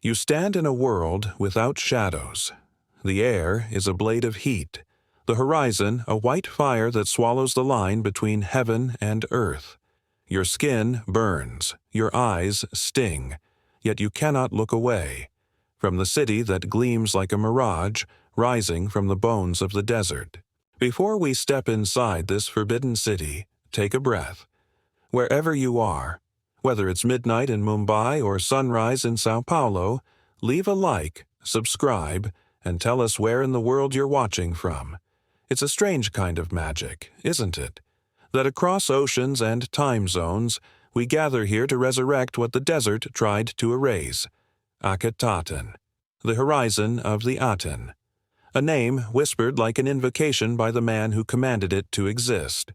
You stand in a world without shadows. The air is a blade of heat, the horizon a white fire that swallows the line between heaven and earth. Your skin burns, your eyes sting, yet you cannot look away from the city that gleams like a mirage rising from the bones of the desert. Before we step inside this forbidden city, take a breath. Wherever you are, whether it's midnight in Mumbai or sunrise in Sao Paulo, leave a like, subscribe, and tell us where in the world you're watching from. It's a strange kind of magic, isn't it? That across oceans and time zones, we gather here to resurrect what the desert tried to erase. Akhenaten, the horizon of the Aten. A name whispered like an invocation by the man who commanded it to exist.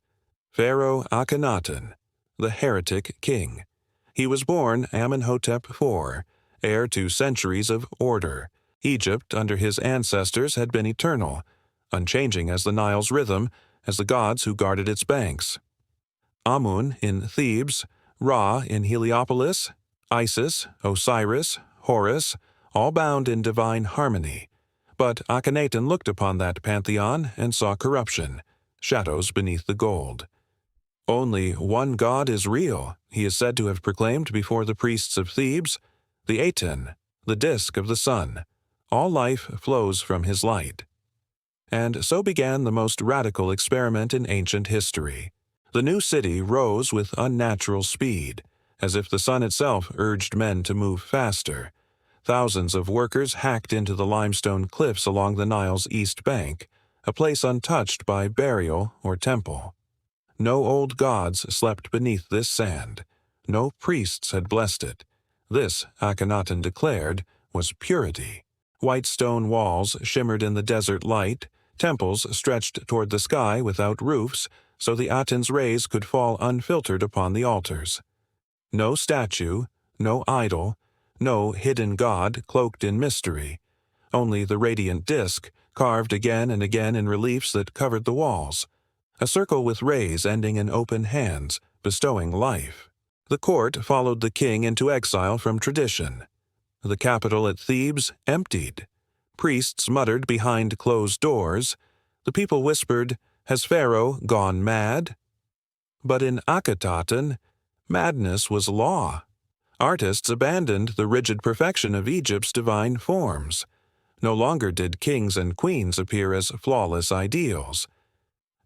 Pharaoh Akhenaten, the heretic king. He was born Amenhotep IV, heir to centuries of order. Egypt, under his ancestors, had been eternal, unchanging as the Nile's rhythm, as the gods who guarded its banks. Amun in Thebes, Ra in Heliopolis, Isis, Osiris, Horus, all bound in divine harmony. But Akhenaten looked upon that pantheon and saw corruption, shadows beneath the gold. Only one God is real, he is said to have proclaimed before the priests of Thebes, the Aten, the disk of the sun. All life flows from his light. And so began the most radical experiment in ancient history. The new city rose with unnatural speed, as if the sun itself urged men to move faster. Thousands of workers hacked into the limestone cliffs along the Nile's east bank, a place untouched by burial or temple. No old gods slept beneath this sand. No priests had blessed it. This, Akhenaten declared, was purity. White stone walls shimmered in the desert light, temples stretched toward the sky without roofs, so the Aten's rays could fall unfiltered upon the altars. No statue, no idol, no hidden god cloaked in mystery, only the radiant disk, carved again and again in reliefs that covered the walls. A circle with rays ending in open hands, bestowing life. The court followed the king into exile from tradition. The capital at Thebes emptied. Priests muttered behind closed doors. The people whispered, "Has Pharaoh gone mad?" But in Akhenaten, madness was law. Artists abandoned the rigid perfection of Egypt's divine forms. No longer did kings and queens appear as flawless ideals.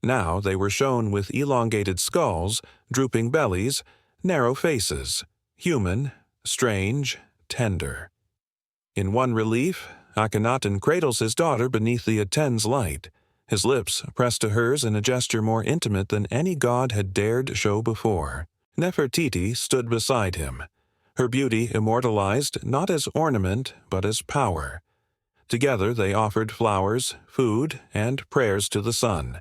Now they were shown with elongated skulls, drooping bellies, narrow faces, human, strange, tender. In one relief, Akhenaten cradles his daughter beneath the Aten's light, his lips pressed to hers in a gesture more intimate than any god had dared show before. Nefertiti stood beside him, her beauty immortalized not as ornament but as power. Together they offered flowers, food, and prayers to the sun,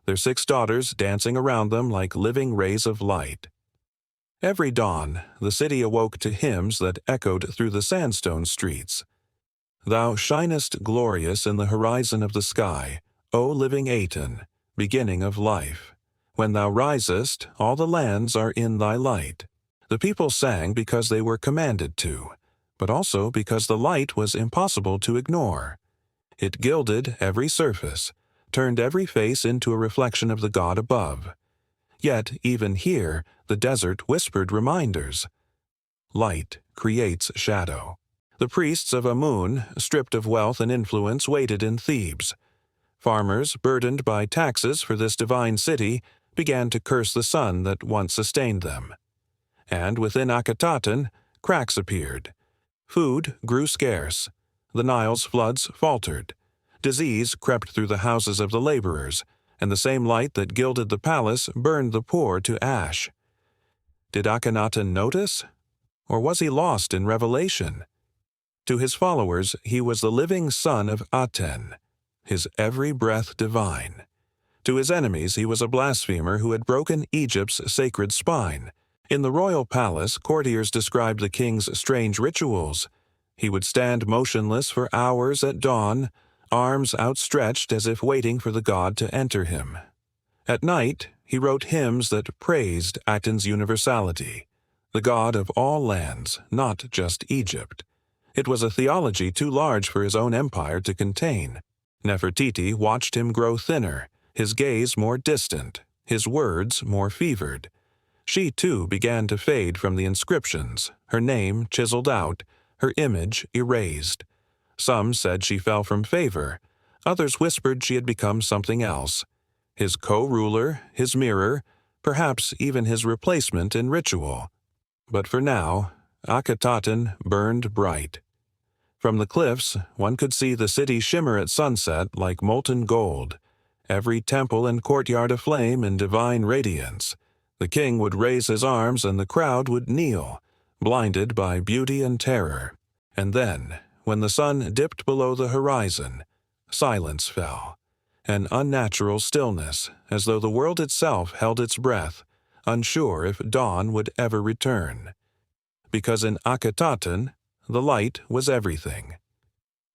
their 6 daughters dancing around them like living rays of light. Every dawn, the city awoke to hymns that echoed through the sandstone streets. Thou shinest glorious in the horizon of the sky, O living Aten, beginning of life. When thou risest, all the lands are in thy light. The people sang because they were commanded to, but also because the light was impossible to ignore. It gilded every surface, turned every face into a reflection of the God above. Yet, even here, the desert whispered reminders. Light creates shadow. The priests of Amun, stripped of wealth and influence, waited in Thebes. Farmers, burdened by taxes for this divine city, began to curse the sun that once sustained them. And within Akhenaten, cracks appeared. Food grew scarce. The Nile's floods faltered. Disease crept through the houses of the laborers, and the same light that gilded the palace burned the poor to ash. Did Akhenaten notice? Or was he lost in revelation? To his followers, he was the living son of Aten, his every breath divine. To his enemies, he was a blasphemer who had broken Egypt's sacred spine. In the royal palace, courtiers described the king's strange rituals. He would stand motionless for hours at dawn, arms outstretched as if waiting for the god to enter him. At night, he wrote hymns that praised Aten's universality, the god of all lands, not just Egypt. It was a theology too large for his own empire to contain. Nefertiti watched him grow thinner, his gaze more distant, his words more fevered. She, too, began to fade from the inscriptions, her name chiseled out, her image erased. Some said she fell from favor. Others whispered she had become something else. His co-ruler, his mirror, perhaps even his replacement in ritual. But for now, Akhenaten burned bright. From the cliffs, one could see the city shimmer at sunset like molten gold, every temple and courtyard aflame in divine radiance. The king would raise his arms and the crowd would kneel, blinded by beauty and terror. And then, when the sun dipped below the horizon, silence fell, an unnatural stillness, as though the world itself held its breath, unsure if dawn would ever return. Because in Akhenaten, the light was everything.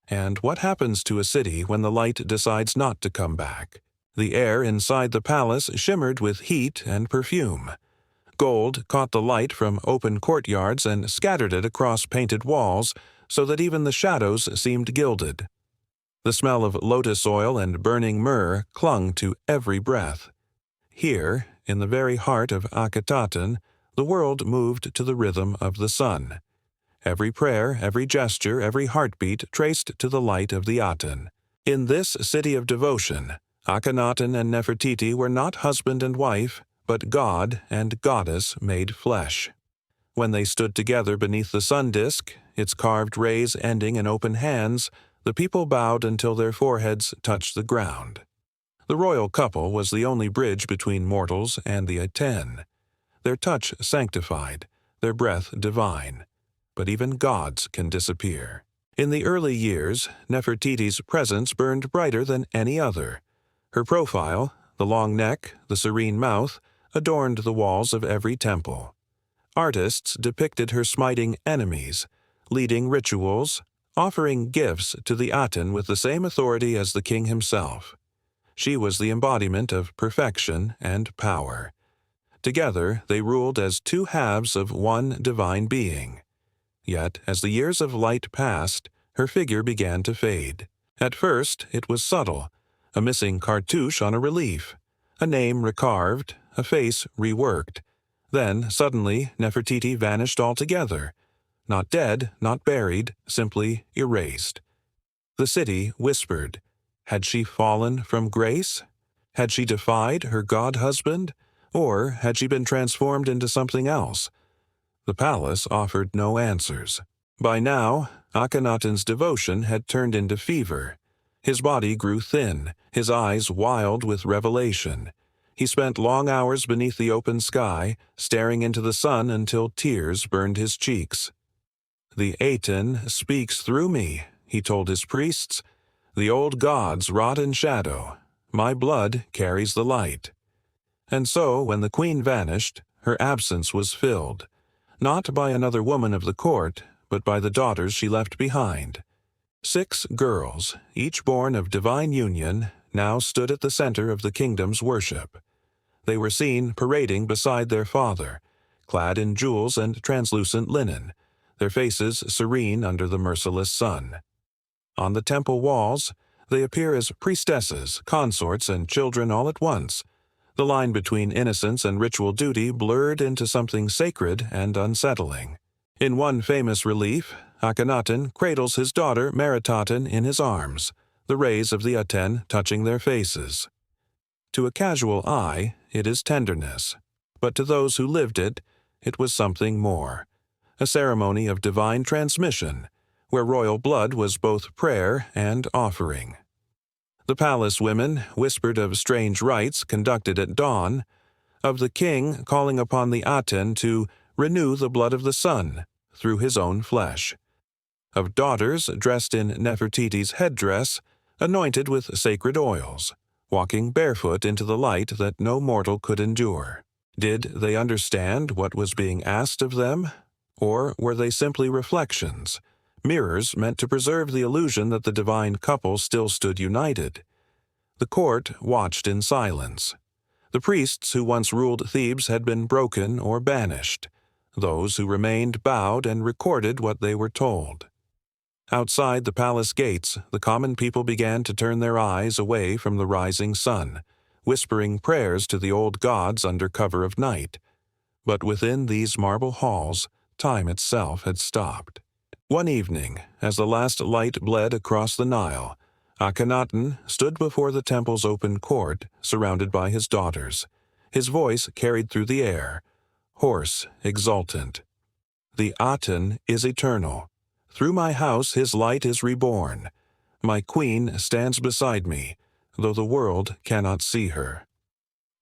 And what happens to a city when the light decides not to come back? The air inside the palace shimmered with heat and perfume. Gold caught the light from open courtyards and scattered it across painted walls so that even the shadows seemed gilded. The smell of lotus oil and burning myrrh clung to every breath. Here, in the very heart of Akhenaten, the world moved to the rhythm of the sun. Every prayer, every gesture, every heartbeat traced to the light of the Aten. In this city of devotion, Akhenaten and Nefertiti were not husband and wife, but God and goddess made flesh. When they stood together beneath the sun disk, its carved rays ending in open hands, the people bowed until their foreheads touched the ground. The royal couple was the only bridge between mortals and the Aten. Their touch sanctified, their breath divine. But even gods can disappear. In the early years, Nefertiti's presence burned brighter than any other. Her profile, the long neck, the serene mouth, adorned the walls of every temple. Artists depicted her smiting enemies, leading rituals, offering gifts to the Aten with the same authority as the king himself. She was the embodiment of perfection and power. Together, they ruled as two halves of one divine being. Yet, as the years of light passed, her figure began to fade. At first, it was subtle, a missing cartouche on a relief, a name recarved, a face reworked. Then, suddenly, Nefertiti vanished altogether. Not dead, not buried, simply erased. The city whispered. Had she fallen from grace? Had she defied her god-husband? Or had she been transformed into something else? The palace offered no answers. By now, Akhenaten's devotion had turned into fever. His body grew thin, his eyes wild with revelation. He spent long hours beneath the open sky, staring into the sun until tears burned his cheeks. "The Aten speaks through me," he told his priests. "The old gods rot in shadow. My blood carries the light." And so, when the queen vanished, her absence was filled, not by another woman of the court, but by the daughters she left behind. 6 girls, each born of divine union, now stood at the center of the kingdom's worship. They were seen parading beside their father, clad in jewels and translucent linen, their faces serene under the merciless sun. On the temple walls, they appear as priestesses, consorts, and children all at once. The line between innocence and ritual duty blurred into something sacred and unsettling. In one famous relief, Akhenaten cradles his daughter Meritaten in his arms, the rays of the Aten touching their faces. To a casual eye, it is tenderness, but to those who lived it, it was something more, a ceremony of divine transmission, where royal blood was both prayer and offering. The palace women whispered of strange rites conducted at dawn, of the king calling upon the Aten to renew the blood of the sun through his own flesh, of daughters dressed in Nefertiti's headdress, anointed with sacred oils, walking barefoot into the light that no mortal could endure. Did they understand what was being asked of them? Or were they simply reflections, mirrors meant to preserve the illusion that the divine couple still stood united? The court watched in silence. The priests who once ruled Thebes had been broken or banished. Those who remained bowed and recorded what they were told. Outside the palace gates, the common people began to turn their eyes away from the rising sun, whispering prayers to the old gods under cover of night. But within these marble halls, time itself had stopped. One evening, as the last light bled across the Nile, Akhenaten stood before the temple's open court, surrounded by his daughters. His voice carried through the air, hoarse, exultant. "The Aten is eternal. Through my house his light is reborn. My queen stands beside me, though the world cannot see her."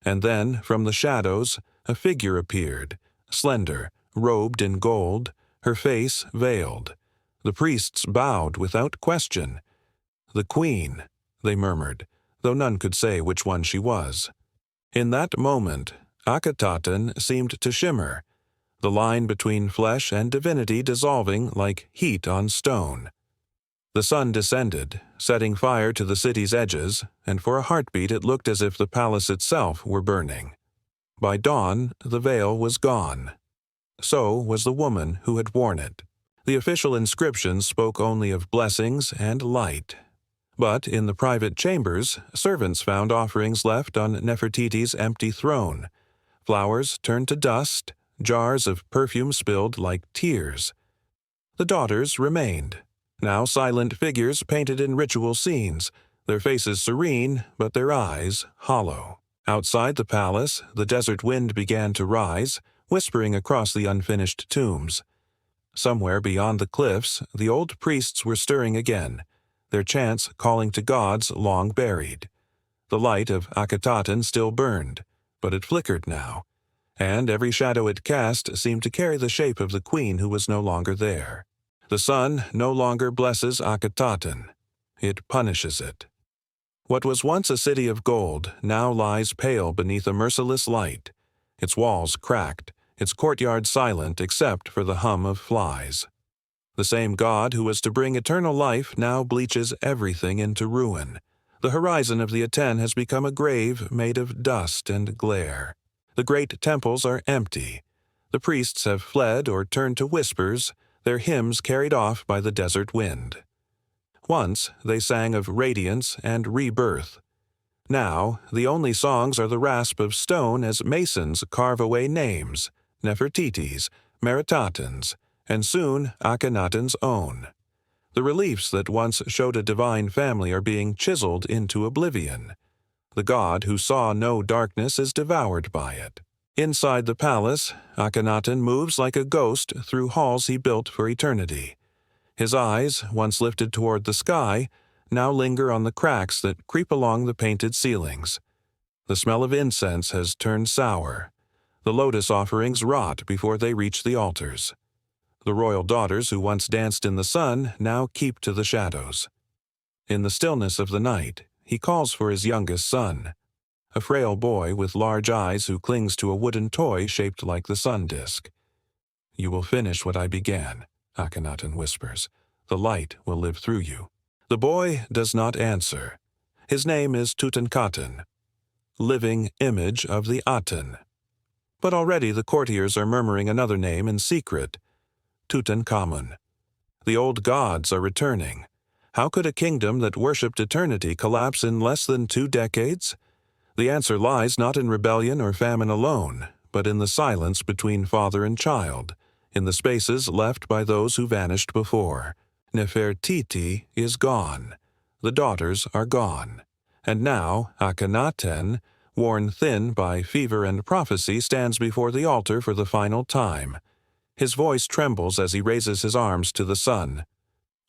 And then, from the shadows, a figure appeared, slender, robed in gold, her face veiled. The priests bowed without question. "The queen," they murmured, though none could say which one she was. In that moment, Akhenaten seemed to shimmer, the line between flesh and divinity dissolving like heat on stone. The sun descended, setting fire to the city's edges, and for a heartbeat it looked as if the palace itself were burning. By dawn, the veil was gone. So was the woman who had worn it. The official inscriptions spoke only of blessings and light. But in the private chambers, servants found offerings left on Nefertiti's empty throne. Flowers turned to dust, jars of perfume spilled like tears. The daughters remained, now silent figures painted in ritual scenes, their faces serene, but their eyes hollow. Outside the palace, the desert wind began to rise, whispering across the unfinished tombs. Somewhere beyond the cliffs, the old priests were stirring again, their chants calling to gods long buried. The light of Akhenaten still burned, but it flickered now, and every shadow it cast seemed to carry the shape of the queen who was no longer there. The sun no longer blesses Akhenaten. It punishes it. What was once a city of gold now lies pale beneath a merciless light, its walls cracked, its courtyard silent except for the hum of flies. The same God who was to bring eternal life now bleaches everything into ruin. The horizon of the Aten has become a grave made of dust and glare. The great temples are empty. The priests have fled or turned to whispers, their hymns carried off by the desert wind. Once they sang of radiance and rebirth. Now the only songs are the rasp of stone as masons carve away names, Nefertiti's, Meritaten's, and soon Akhenaten's own. The reliefs that once showed a divine family are being chiseled into oblivion. The god who saw no darkness is devoured by it. Inside the palace, Akhenaten moves like a ghost through halls he built for eternity. His eyes, once lifted toward the sky, now linger on the cracks that creep along the painted ceilings. The smell of incense has turned sour. The lotus offerings rot before they reach the altars. The royal daughters who once danced in the sun now keep to the shadows. In the stillness of the night, he calls for his youngest son, a frail boy with large eyes who clings to a wooden toy shaped like the sun disk. "You will finish what I began," Akhenaten whispers. "The light will live through you." The boy does not answer. His name is Tutankhaten, living image of the Aten. But already the courtiers are murmuring another name in secret, Tutankhamun. The old gods are returning. How could a kingdom that worshipped eternity collapse in less than 2 decades? The answer lies not in rebellion or famine alone, but in the silence between father and child, in the spaces left by those who vanished before. Nefertiti is gone. The daughters are gone. And now Akhenaten, worn thin by fever and prophecy, stands before the altar for the final time. His voice trembles as he raises his arms to the sun.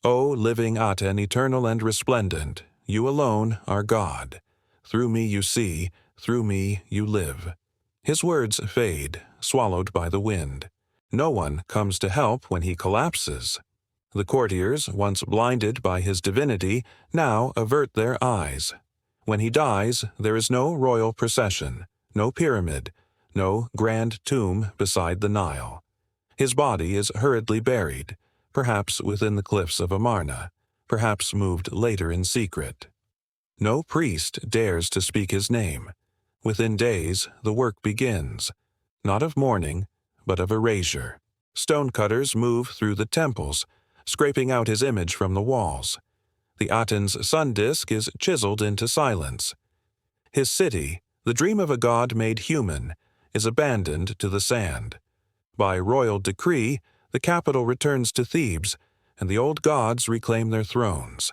"O living Aten, eternal and resplendent, you alone are God. Through me you see, through me you live." His words fade, swallowed by the wind. No one comes to help when he collapses. The courtiers, once blinded by his divinity, now avert their eyes. When he dies, there is no royal procession, no pyramid, no grand tomb beside the Nile. His body is hurriedly buried, perhaps within the cliffs of Amarna, perhaps moved later in secret. No priest dares to speak his name. Within days, the work begins, not of mourning, but of erasure. Stonecutters move through the temples, scraping out his image from the walls. The Aten's sun disk is chiseled into silence. His city, the dream of a god made human, is abandoned to the sand. By royal decree, the capital returns to Thebes, and the old gods reclaim their thrones.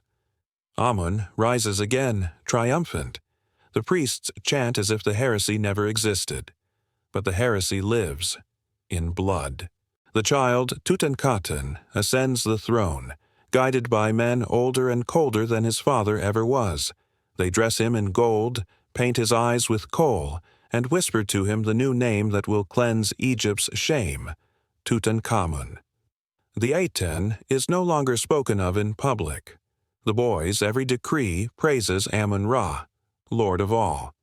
Amun rises again, triumphant. The priests chant as if the heresy never existed. But the heresy lives, in blood. The child, Tutankhaten, ascends the throne, guided by men older and colder than his father ever was. They dress him in gold, paint his eyes with kohl, and whisper to him the new name that will cleanse Egypt's shame, Tutankhamun. The Aten is no longer spoken of in public. The boy's every decree praises Amun-Ra, Lord of all.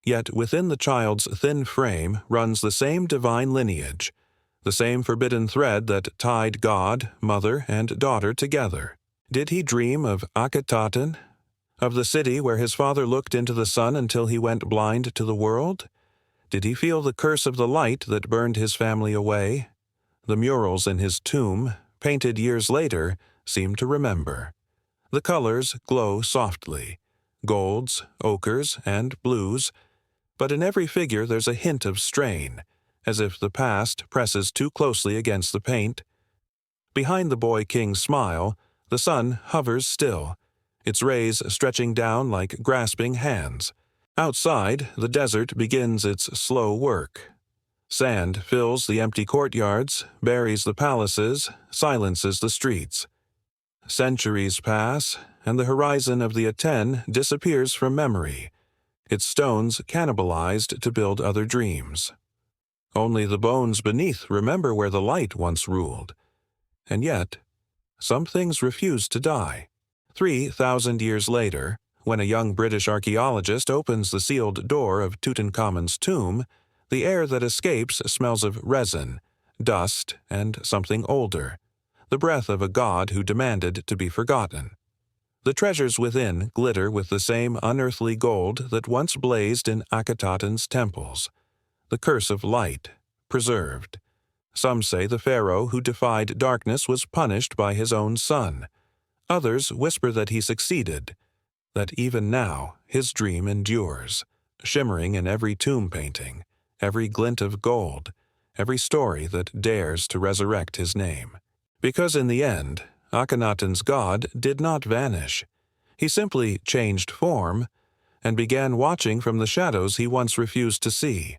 Yet within the child's thin frame runs the same divine lineage, the same forbidden thread that tied God, mother, and daughter together. Did he dream of Akhenaten, of the city where his father looked into the sun until he went blind to the world? Did he feel the curse of the light that burned his family away? The murals in his tomb, painted years later, seem to remember. The colors glow softly, golds, ochres, and blues, but in every figure there's a hint of strain, as if the past presses too closely against the paint. Behind the boy king's smile, the sun hovers still, its rays stretching down like grasping hands. Outside, the desert begins its slow work. Sand fills the empty courtyards, buries the palaces, silences the streets. Centuries pass, and the horizon of the Aten disappears from memory, its stones cannibalized to build other dreams. Only the bones beneath remember where the light once ruled. And yet, some things refuse to die. 3,000 years later, when a young British archaeologist opens the sealed door of Tutankhamun's tomb, the air that escapes smells of resin, dust, and something older, the breath of a god who demanded to be forgotten. The treasures within glitter with the same unearthly gold that once blazed in Akhenaten's temples. The curse of light, preserved. Some say the pharaoh who defied darkness was punished by his own son. Others whisper that he succeeded, that even now his dream endures, shimmering in every tomb painting, every glint of gold, every story that dares to resurrect his name. Because in the end, Akhenaten's god did not vanish. He simply changed form and began watching from the shadows he once refused to see.